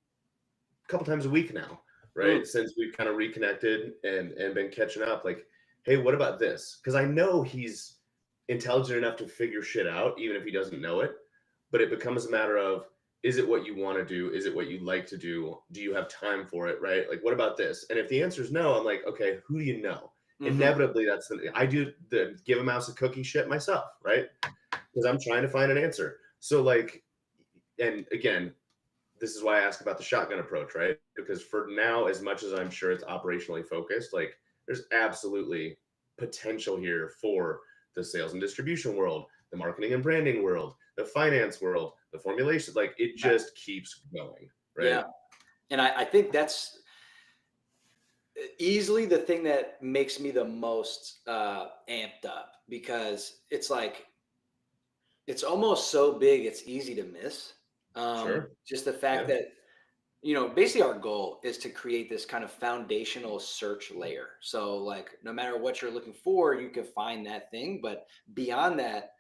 a couple times a week now, right? Since we've kind of reconnected and been catching up, like, hey, what about this? Because I know he's intelligent enough to figure shit out, even if he doesn't know it. But it becomes a matter of, is it what you want to do? Is it what you like to do? Do you have time for it, right? Like, what about this? And if the answer is no, I'm like, okay, who do you know? Mm-hmm. Inevitably, I do the give a mouse a cookie shit myself, right? Because I'm trying to find an answer. So like, and again, this is why I ask about the shotgun approach, right? Because for now, as much as I'm sure it's operationally focused, like there's absolutely potential here for the sales and distribution world, the marketing and branding world, the finance world, the formulation, like it just keeps going, right? Yeah. And I think that's easily the thing that makes me the most amped up, because it's like, it's almost so big, it's easy to miss. Sure. Just the fact that, basically our goal is to create this kind of foundational search layer. So like, no matter what you're looking for, you can find that thing. But beyond that,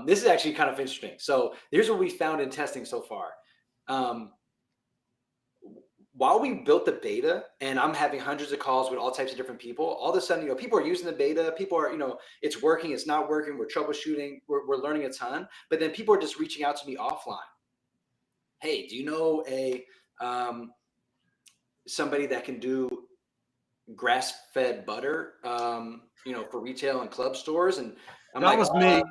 this is actually kind of interesting. So here's what we found in testing so far. While we built the beta and I'm having hundreds of calls with all types of different people, all of a sudden, people are using the beta. People are, it's working, it's not working. We're troubleshooting. We're learning a ton. But then people are just reaching out to me offline. Hey, do you know somebody that can do grass-fed butter, for retail and club stores? And I'm that was me.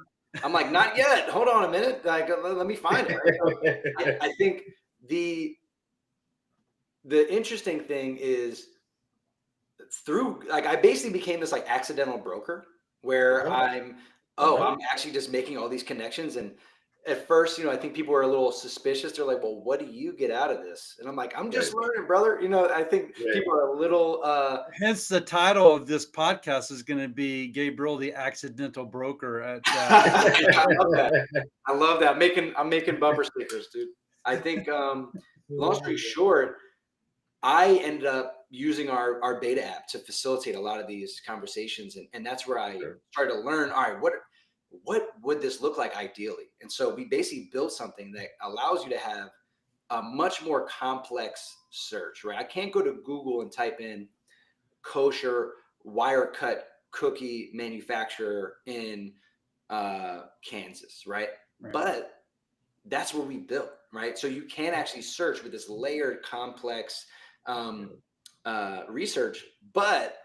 I'm like, not yet. Hold on a minute. Like, let me find it. Right? I think the interesting thing is I basically became this like accidental broker where I'm actually just making all these connections. And at first, I think people were a little suspicious. They're like, well, what do you get out of this? And I'm like, I'm just learning, brother. I think people are a little, hence the title of this podcast is going to be Gabriel, the accidental broker. I love that. I love that. I'm making bumper stickers, dude. I think, long story short, I ended up using our beta app to facilitate a lot of these conversations. And that's where I started to learn, all right, what would this look like ideally? And so we basically built something that allows you to have a much more complex search, right? I can't go to Google and type in kosher wire cut cookie manufacturer in Kansas, right? Right. But that's what we built, right? So you can actually search with this layered, complex research, but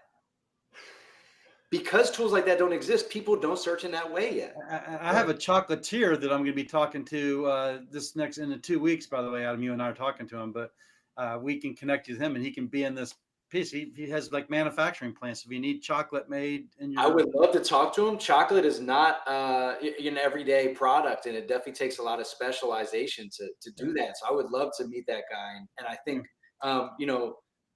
because tools like that don't exist, people don't search in that way yet. I have a chocolatier that I'm going to be talking to this next in 2 weeks. By the way, Adam, you and I are talking to him, but we can connect with him, and he can be in this piece. He has like manufacturing plants. If you need chocolate made in your, I would love to talk to him. Chocolate is not an everyday product, and it definitely takes a lot of specialization to do that. So I would love to meet that guy. And I think,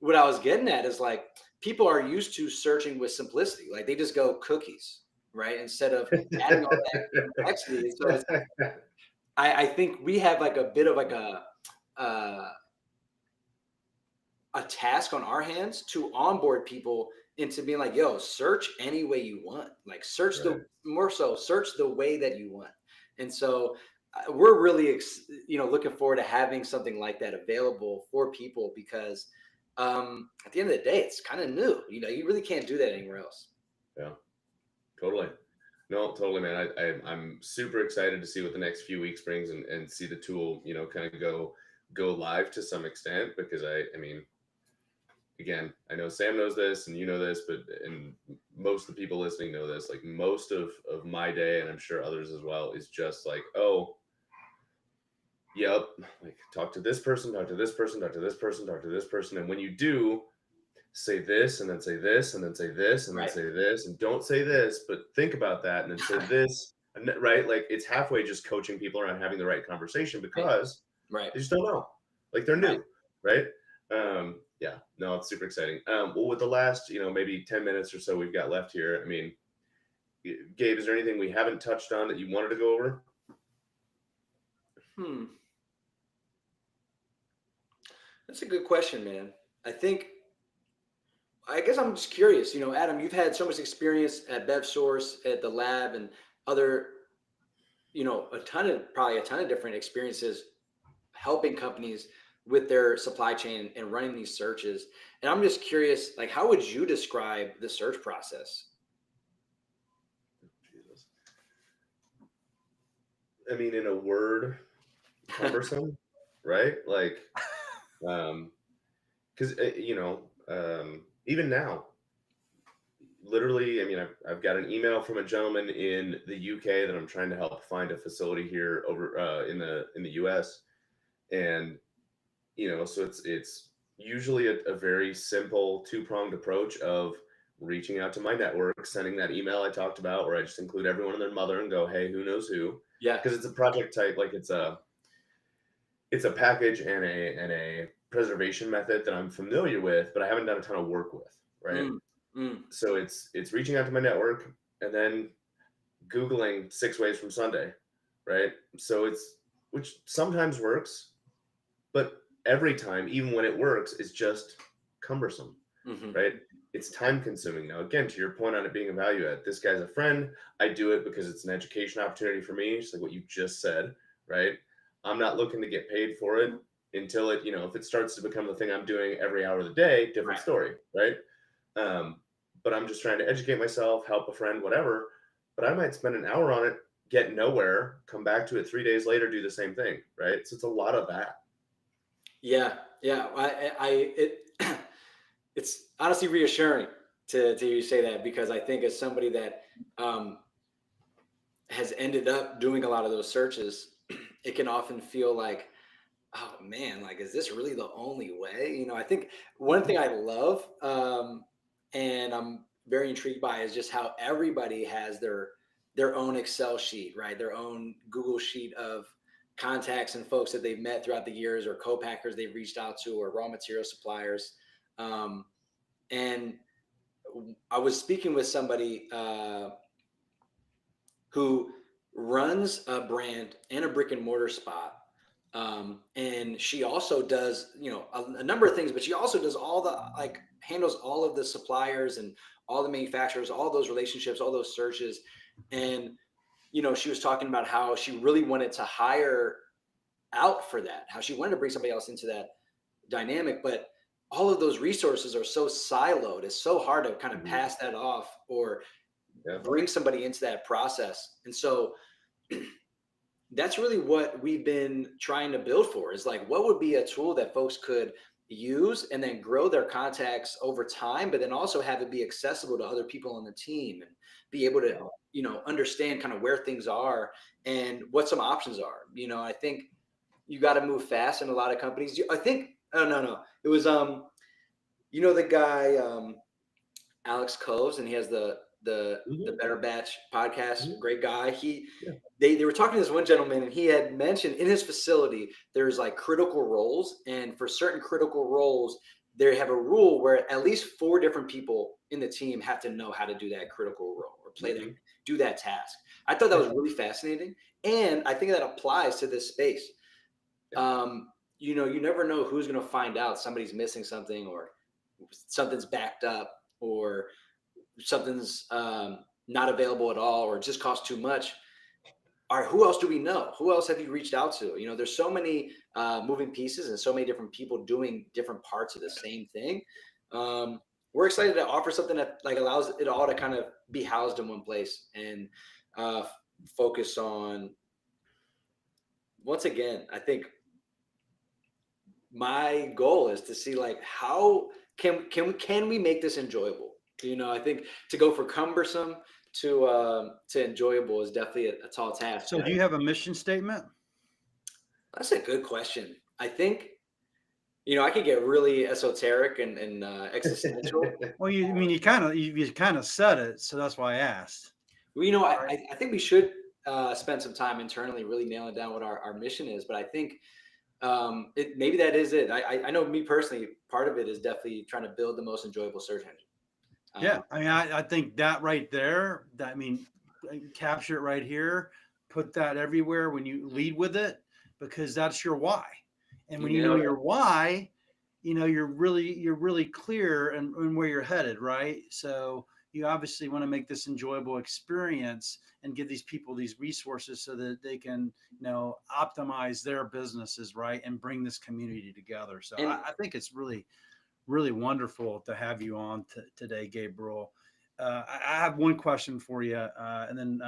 what I was getting at is like people are used to searching with simplicity. Like they just go cookies, right? Instead of adding all that complexity. So I think we have like a bit of like a task on our hands to onboard people into being like, yo, search any way you want. Like search search the way that you want. And so we're really, looking forward to having something like that available for people because at the end of the day, it's kind of new. You really can't do that anywhere else. Yeah, totally. No, totally, man. I'm super excited to see what the next few weeks brings and see the tool, kind of go live to some extent because I mean, again, I know Sam knows this and you know this, and most of the people listening know this, like most of my day, and I'm sure others as well, is just like, oh, yep, like talk to this person, talk to this person, talk to this person, talk to this person. And when you do, say this and then say this and then say this and then say this and don't say this, but think about that and then say this, right? Like it's halfway just coaching people around having the right conversation because they just don't know. Like they're new, right? Yeah, no, it's super exciting. Well, with the last, maybe 10 minutes or so we've got left here, I mean, Gabe, is there anything we haven't touched on that you wanted to go over? That's a good question, man. I guess I'm just curious, Adam, you've had so much experience at BevSource, at the lab and other, probably a ton of different experiences helping companies with their supply chain and running these searches. And I'm just curious, like, how would you describe the search process? Jesus. I mean, in a word, cumbersome, right? Like, because, even now, literally, I mean, I've got an email from a gentleman in the UK that I'm trying to help find a facility here over in the US. And, so it's usually a very simple two-pronged approach of reaching out to my network, sending that email I talked about, where I just include everyone and their mother and go, hey, who knows who? Yeah. Because it's a project type, like it's a package and a preservation method that I'm familiar with, but I haven't done a ton of work with, right? So it's reaching out to my network and then Googling 6 ways from Sunday, right? So which sometimes works, but every time, even when it works, it's just cumbersome, right? It's time consuming. Now, again, to your point on it being a value add, this guy's a friend. I do it because it's an education opportunity for me, just like what you just said, right? I'm not looking to get paid for it until it, if it starts to become the thing I'm doing every hour of the day, different story, right? But I'm just trying to educate myself, help a friend, whatever. But I might spend an hour on it, get nowhere, come back to it 3 days later, do the same thing, right? So it's a lot of that. Yeah. It's honestly reassuring to hear you say that, because I think as somebody that has ended up doing a lot of those searches, it can often feel like, oh man, like, is this really the only way? I think one thing I love and I'm very intrigued by is just how everybody has their own Excel sheet, right? Their own Google sheet of contacts and folks that they've met throughout the years, or co-packers they've reached out to, or raw material suppliers. And I was speaking with somebody who runs a brand and a brick and mortar spot. And she also does, a number of things, but she also does handles all of the suppliers and all the manufacturers, all those relationships, all those searches. And, she was talking about how she really wanted to hire out for that, how she wanted to bring somebody else into that dynamic, but all of those resources are so siloed. It's so hard to kind of pass that off or bring somebody into that process. And so that's really what we've been trying to build for, is like, what would be a tool that folks could use and then grow their contacts over time, but then also have it be accessible to other people on the team and be able to, understand kind of where things are and what some options are. I think you got to move fast in a lot of companies. I think, oh, no. It was, the guy, Alex Coves, and he has the Better Batch podcast. Great guy. They were talking to this one gentleman, and he had mentioned in his facility there's like critical roles, and for certain critical roles they have a rule where at least 4 different people in the team have to know how to do that critical role or do that task. I thought that was really fascinating, and I think that applies to this space. You never know who's going to find out somebody's missing something, or something's backed up, or something's not available at all, or it just costs too much. All right, who else do we know? Who else have you reached out to? There's so many moving pieces and so many different people doing different parts of the same thing. We're excited to offer something that like allows it all to kind of be housed in one place and focus on. Once again, I think my goal is to see like how can we make this enjoyable? I think to go from cumbersome to enjoyable is definitely a tall task. So do you have a mission statement? That's a good question. I think, I could get really esoteric and existential. Well, you kind of said it, so that's why I asked. Well, I think we should spend some time internally really nailing down what our mission is. But I think maybe that is it. I know me personally, part of it is definitely trying to build the most enjoyable search engine. Yeah, I think that right there, capture it right here, put that everywhere when you lead with it, because that's your why. And when you know your why, you're really clear and where you're headed, right? So you obviously want to make this enjoyable experience and give these people these resources so that they can, optimize their businesses, right, and bring this community together. So I think it's really wonderful to have you on today, Gabriel. I have one question for you, and then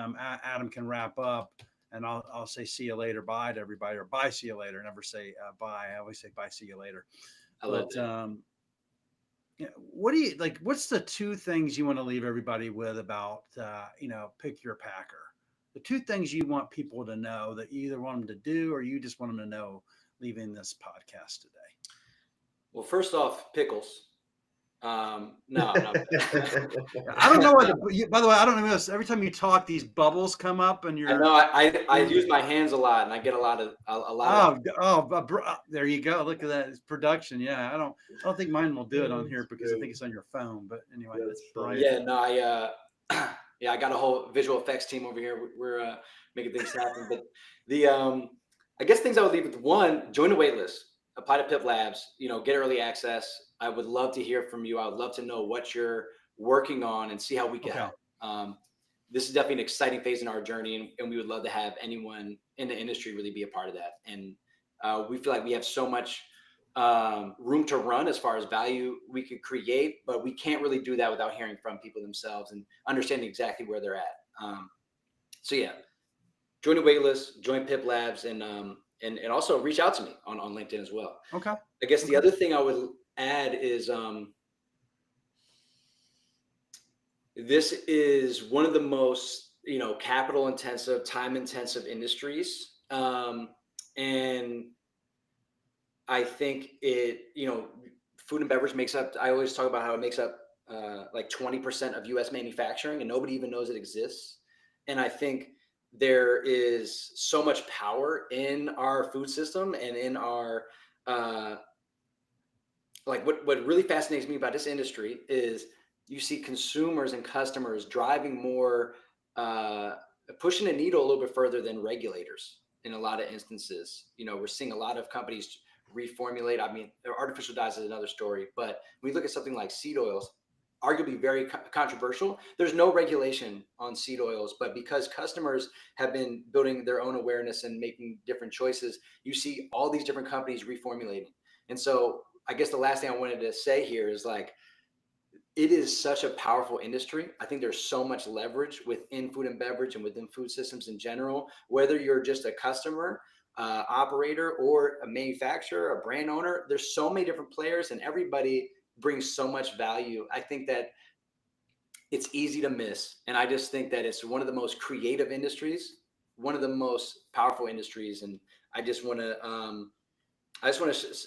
Adam can wrap up, and I'll say see you later, bye to everybody, or bye, see you later. Never say bye. I always say bye, see you later. What do you like? What's the 2 things you want to leave everybody with about Pick Your Packer? The 2 things you want people to know that you either want them to do or you just want them to know leaving this podcast today. Well, first off, pickles. No. I don't know by the way, I don't know. Every time you talk, these bubbles come up, and I know. I use my hands a lot, and I get a lot of. There you go. Look at that. It's production. Yeah, I don't think mine will do it on here because I think it's on your phone. But anyway, that's right. Yeah, no, I got a whole visual effects team over here. We're making things happen. But I guess things I would leave with: 1, join the wait list. Apply to Pip Labs, get early access. I would love to hear from you. I would love to know what you're working on and see how we can help. This is definitely an exciting phase in our journey, and we would love to have anyone in the industry really be a part of that. And we feel like we have so much room to run as far as value we could create, but we can't really do that without hearing from people themselves and understanding exactly where they're at. So yeah, join the waitlist, join Pip Labs, and also reach out to me on LinkedIn as well. Okay. I guess the other thing I would add is this is one of the most, capital intensive, time intensive industries. And I think food and beverage makes up, I always talk about how it makes up like 20% of US manufacturing, and nobody even knows it exists. And I think there is so much power in our food system and in our what really fascinates me about this industry is you see consumers and customers driving more, pushing the needle a little bit further than regulators in a lot of instances. We're seeing a lot of companies reformulate. I mean, artificial dyes is another story, but when we look at something like seed oils, arguably very controversial. There's no regulation on seed oils, but because customers have been building their own awareness and making different choices, you see all these different companies reformulating. And so I guess the last thing I wanted to say here is like, it is such a powerful industry. I think there's so much leverage within food and beverage and within food systems in general, whether you're just a customer, operator, or a manufacturer, a brand owner. There's so many different players and everybody brings so much value. I think that it's easy to miss. And I just think that it's one of the most creative industries, one of the most powerful industries. And I just want to,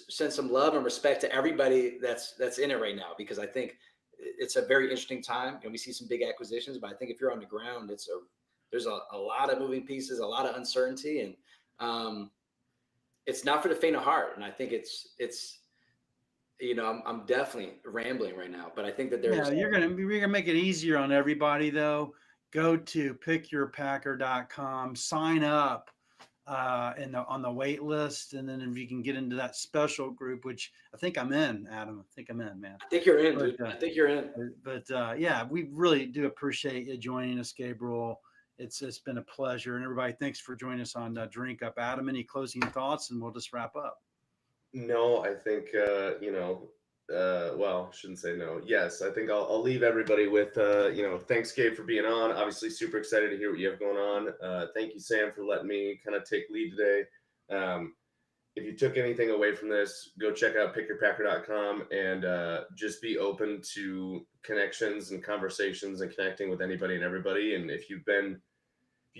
send some love and respect to everybody that's in it right now, because I think it's a very interesting time, and we see some big acquisitions. But I think if you're on the ground, there's a lot of moving pieces, a lot of uncertainty, and it's not for the faint of heart. And I think it's I'm definitely rambling right now, but I think that there's you're gonna make it easier on everybody though. Go to pickyourpacker.com, sign up on the wait list, and then if you can get into that special group, which I think I'm in, Adam. I think I'm in, man. I think you're in, dude. I think you're in. But yeah, we really do appreciate you joining us, Gabriel. It's been a pleasure, and everybody, thanks for joining us on Drink Up. Adam, any closing thoughts, and we'll just wrap up. No, I think well, shouldn't say no. Yes, I think I'll leave everybody with thanks, Gabe, for being on. Obviously, super excited to hear what you have going on. Thank you, Sam, for letting me kind of take lead today. If you took anything away from this, go check out pickyourpacker.com and just be open to connections and conversations and connecting with anybody and everybody. And if you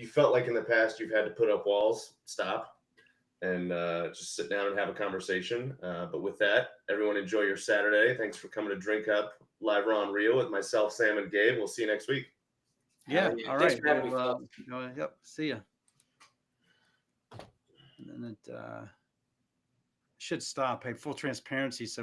felt like in the past you've had to put up walls, stop and just sit down and have a conversation. But with that, everyone enjoy your Saturday. Thanks for coming to Drink Up Live Raw and Real with myself, Sam, and Gabe. We'll see you next week. Yeah. All right. Yep. See ya. And then it should stop. Hey, full transparency. So